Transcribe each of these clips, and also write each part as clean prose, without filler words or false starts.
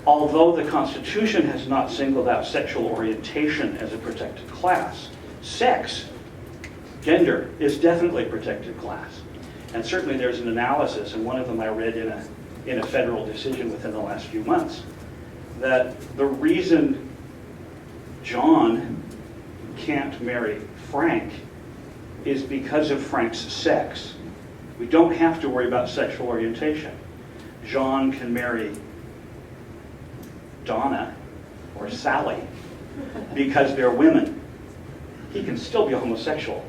although the Constitution has not singled out sexual orientation as a protected class, sex, gender, is definitely a protected class. And certainly there's an analysis, and one of them I read in a federal decision within the last few months, that the reason John can't marry Frank is because of Frank's sex. We don't have to worry about sexual orientation. John can marry Donna or Sally because they're women. He can still be homosexual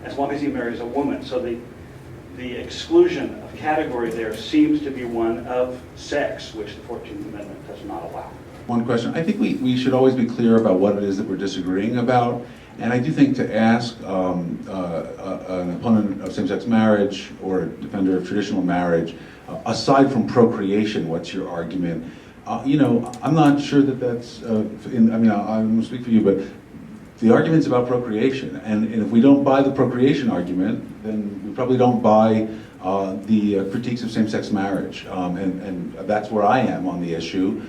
as long as he marries a woman. So the exclusion of category there seems to be one of sex, which the 14th Amendment does not allow. One question. I think we should always be clear about what it is that we're disagreeing about. And I do think to ask an opponent of same-sex marriage or a defender of traditional marriage, aside from procreation, what's your argument? I'm not sure that that's, I won't speak for you, but the argument's about procreation. And if we don't buy the procreation argument, then we probably don't buy the critiques of same-sex marriage. And that's where I am on the issue.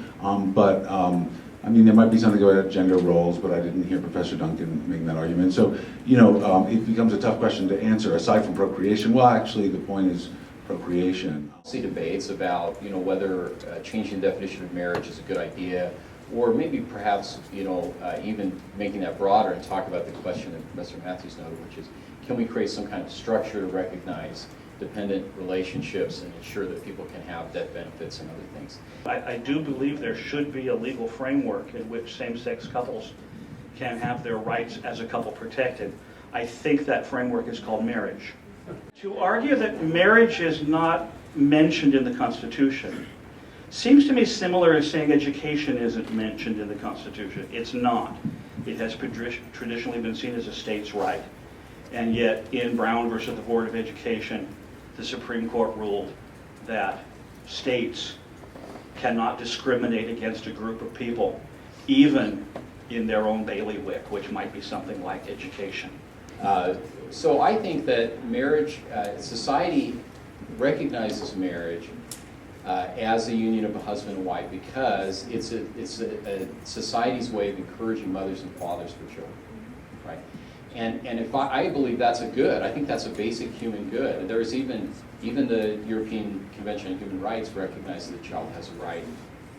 There might be something about gender roles, but I didn't hear Professor Duncan making that argument. So, it becomes a tough question to answer aside from procreation. Well, actually, the point is procreation. See debates about, whether changing the definition of marriage is a good idea, or maybe perhaps, even making that broader and talk about the question that Professor Matthews noted, which is, can we create some kind of structure to recognize dependent relationships and ensure that people can have death benefits and other things? I do believe there should be a legal framework in which same-sex couples can have their rights as a couple protected. I think that framework is called marriage. To argue that marriage is not mentioned in the Constitution seems to me similar as saying education isn't mentioned in the Constitution. It's not. It has traditionally been seen as a state's right. And yet in Brown versus the Board of Education, the Supreme Court ruled that states cannot discriminate against a group of people, even in their own bailiwick, which might be something like education. So I think that marriage, society recognizes marriage as a union of a husband and wife because it's a society's way of encouraging mothers and fathers for children, right? And if I believe that's a good, I think that's a basic human good. There's even the European Convention on Human Rights recognizes the child has a right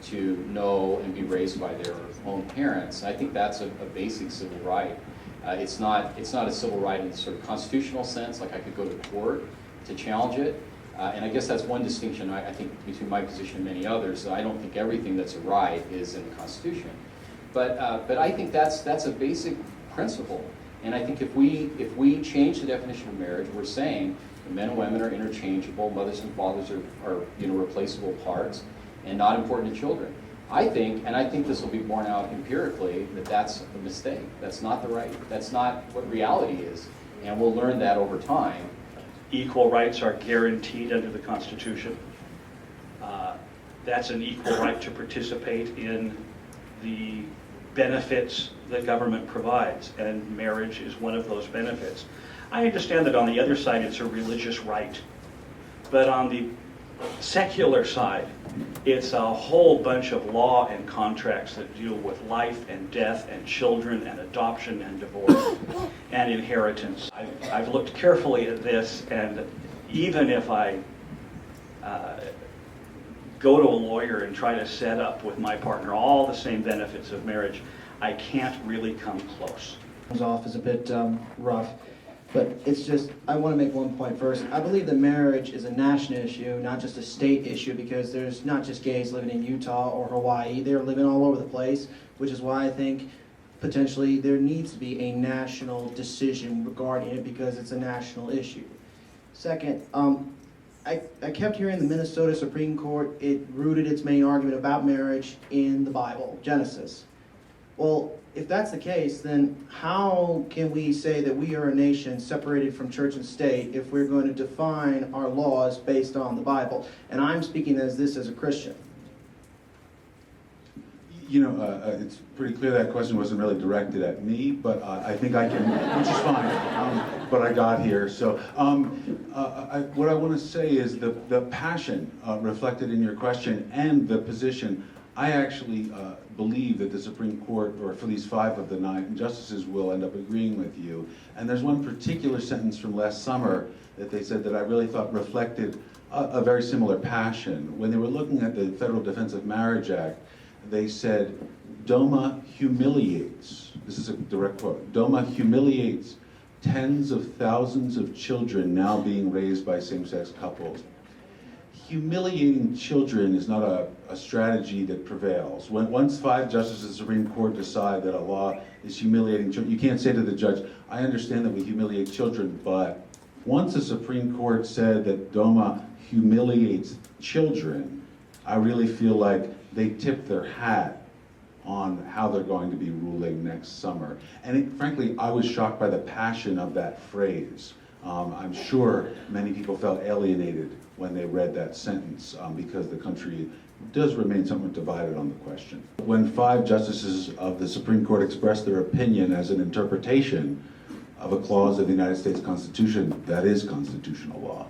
to know and be raised by their own parents. I think that's a basic civil right. It's not a civil right in the sort of constitutional sense, like I could go to court to challenge it. And I guess that's one distinction I think between my position and many others. So I don't think everything that's a right is in the Constitution. But I think that's a basic principle. And I think if we change the definition of marriage, we're saying that men and women are interchangeable, mothers and fathers are replaceable parts, and not important to children. I think this will be borne out empirically, that that's a mistake. That's not the right. That's not what reality is, and we'll learn that over time. Equal rights are guaranteed under the Constitution. That's an equal right to participate in the benefits that government provides, and marriage is one of those benefits. I understand that on the other side it's a religious right, but on the secular side it's a whole bunch of law and contracts that deal with life and death and children and adoption and divorce and inheritance. I've looked carefully at this, and even if I go to a lawyer and try to set up with my partner all the same benefits of marriage, I can't really come close. Off is a bit rough, but it's just, I want to make one point first. I believe that marriage is a national issue, not just a state issue, because there's not just gays living in Utah or Hawaii. They're living all over the place, which is why I think potentially there needs to be a national decision regarding it, because it's a national issue. Second, I kept hearing the Minnesota Supreme Court, it rooted its main argument about marriage in the Bible, Genesis. Well, if that's the case, then how can we say that we are a nation separated from church and state if we're going to define our laws based on the Bible? And I'm speaking as a Christian. It's pretty clear that question wasn't really directed at me, but I think I can, which is fine, but I got here. So what I want to say is the passion reflected in your question and the position, I actually believe that the Supreme Court, or at least 5 of the 9 justices, will end up agreeing with you. And there's one particular sentence from last summer that they said that I really thought reflected a very similar passion. When they were looking at the Federal Defense of Marriage Act, they said, DOMA humiliates, this is a direct quote, DOMA humiliates tens of thousands of children now being raised by same-sex couples. Humiliating children is not a strategy that prevails. Once 5 justices of the Supreme Court decide that a law is humiliating children, you can't say to the judge, I understand that we humiliate children, but once the Supreme Court said that DOMA humiliates children, I really feel like they tipped their hat on how they're going to be ruling next summer. And frankly, I was shocked by the passion of that phrase. I'm sure many people felt alienated when they read that sentence because the country does remain somewhat divided on the question. When 5 justices of the Supreme Court expressed their opinion as an interpretation of a clause of the United States Constitution, that is constitutional law.